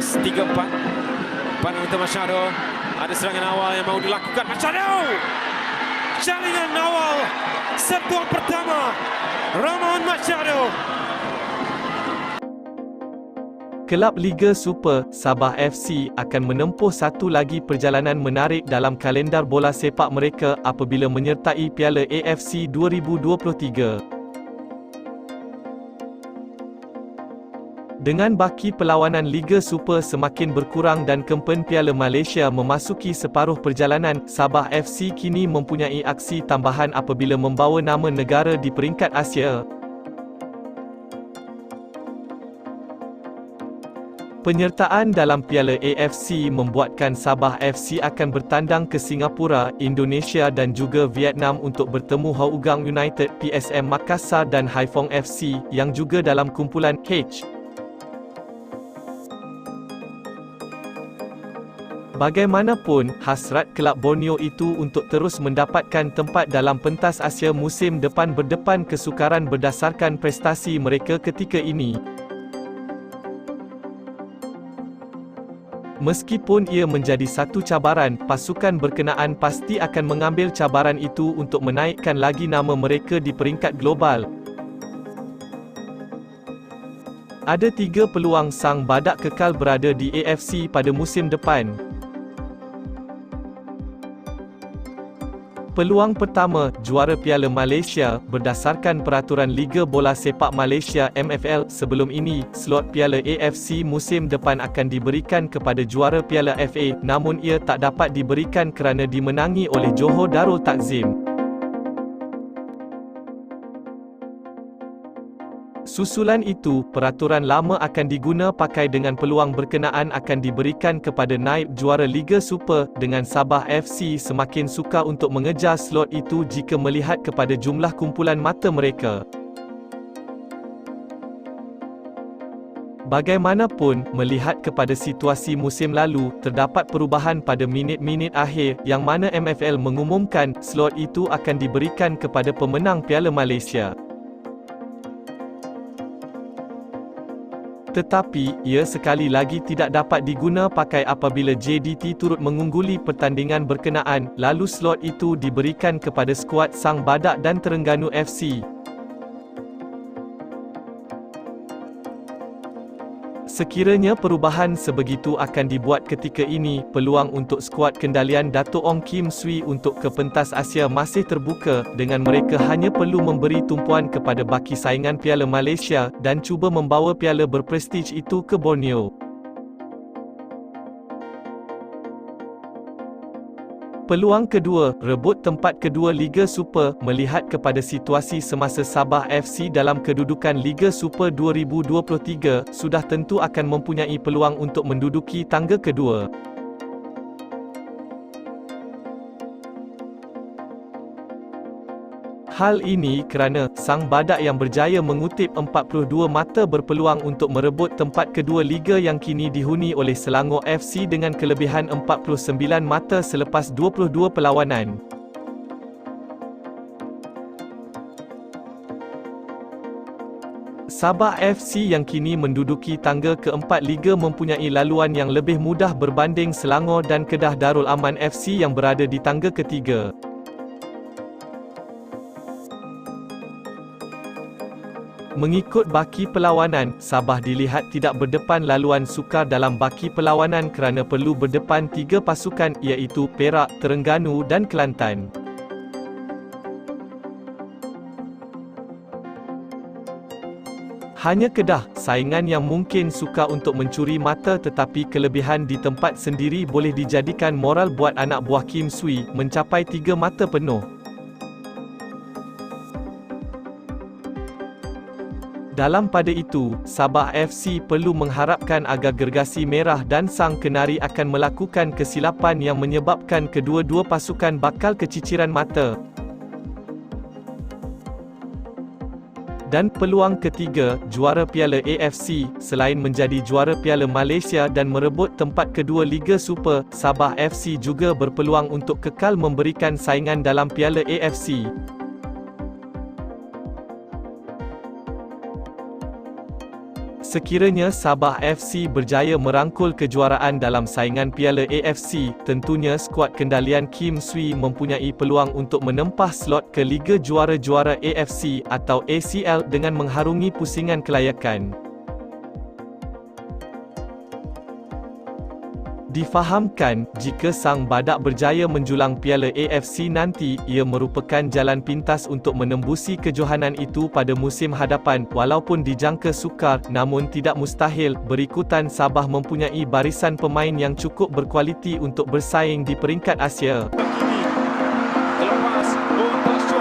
lepas 3-4. Pandang untuk Machado. Ada serangan awal yang mau dilakukan Machado. Jaringan awal serbuan pertama Ramon Machado. Kelab Liga Super, Sabah FC akan menempuh satu lagi perjalanan menarik dalam kalendar bola sepak mereka apabila menyertai Piala AFC 2023. Dengan baki perlawanan Liga Super semakin berkurang dan kempen Piala Malaysia memasuki separuh perjalanan, Sabah FC kini mempunyai aksi tambahan apabila membawa nama negara di peringkat Asia. Penyertaan dalam Piala AFC membuatkan Sabah FC akan bertandang ke Singapura, Indonesia dan juga Vietnam untuk bertemu Hougang United, PSM Makassar dan Haiphong FC yang juga dalam kumpulan H. Bagaimanapun, hasrat kelab Borneo itu untuk terus mendapatkan tempat dalam pentas Asia musim depan berdepan kesukaran berdasarkan prestasi mereka ketika ini. Meskipun ia menjadi satu cabaran, pasukan berkenaan pasti akan mengambil cabaran itu untuk menaikkan lagi nama mereka di peringkat global. Ada 3 peluang Sang Badak kekal berada di AFC pada musim depan. Peluang pertama, juara Piala Malaysia. Berdasarkan peraturan Liga Bola Sepak Malaysia MFL sebelum ini, slot Piala AFC musim depan akan diberikan kepada juara Piala FA, namun ia tak dapat diberikan kerana dimenangi oleh Johor Darul Takzim. Susulan itu, peraturan lama akan diguna pakai dengan peluang berkenaan akan diberikan kepada naib juara Liga Super, dengan Sabah FC semakin suka untuk mengejar slot itu jika melihat kepada jumlah kumpulan mata mereka. Bagaimanapun, melihat kepada situasi musim lalu, terdapat perubahan pada minit-minit akhir, yang mana MFL mengumumkan slot itu akan diberikan kepada pemenang Piala Malaysia. Tetapi, ia sekali lagi tidak dapat diguna pakai apabila JDT turut mengungguli pertandingan berkenaan, lalu slot itu diberikan kepada skuad Sang Badak dan Terengganu FC. Sekiranya perubahan sebegitu akan dibuat ketika ini, peluang untuk skuad kendalian Dato' Ong Kim Swee untuk ke pentas Asia masih terbuka, dengan mereka hanya perlu memberi tumpuan kepada baki saingan Piala Malaysia, dan cuba membawa piala berprestij itu ke Borneo. Peluang kedua, rebut tempat kedua Liga Super. Melihat kepada situasi semasa Sabah FC dalam kedudukan Liga Super 2023, sudah tentu akan mempunyai peluang untuk menduduki tangga kedua. Hal ini kerana Sang Badak yang berjaya mengutip 42 mata berpeluang untuk merebut tempat kedua liga yang kini dihuni oleh Selangor FC dengan kelebihan 49 mata selepas 22 perlawanan. Sabah FC yang kini menduduki tangga keempat liga mempunyai laluan yang lebih mudah berbanding Selangor dan Kedah Darul Aman FC yang berada di tangga ketiga. Mengikut baki perlawanan, Sabah dilihat tidak berdepan laluan sukar dalam baki perlawanan kerana perlu berdepan 3 pasukan iaitu Perak, Terengganu dan Kelantan. Hanya Kedah, saingan yang mungkin suka untuk mencuri mata tetapi kelebihan di tempat sendiri boleh dijadikan moral buat anak buah Kim Swee, mencapai 3 mata penuh. Dalam pada itu, Sabah FC perlu mengharapkan agar gergasi merah dan Sang Kenari akan melakukan kesilapan yang menyebabkan kedua-dua pasukan bakal keciciran mata. Dan peluang ketiga, juara Piala AFC, selain menjadi juara Piala Malaysia dan merebut tempat kedua Liga Super, Sabah FC juga berpeluang untuk kekal memberikan saingan dalam Piala AFC. Sekiranya Sabah FC berjaya merangkul kejuaraan dalam saingan Piala AFC, tentunya skuad kendalian Kim Swee mempunyai peluang untuk menempah slot ke Liga Juara-Juara AFC atau ACL dengan mengharungi pusingan kelayakan. Difahamkan, jika Sang Badak berjaya menjulang Piala AFC nanti, ia merupakan jalan pintas untuk menembusi kejohanan itu pada musim hadapan. Walaupun dijangka sukar, namun tidak mustahil, berikutan Sabah mempunyai barisan pemain yang cukup berkualiti untuk bersaing di peringkat Asia. Terlepas untuk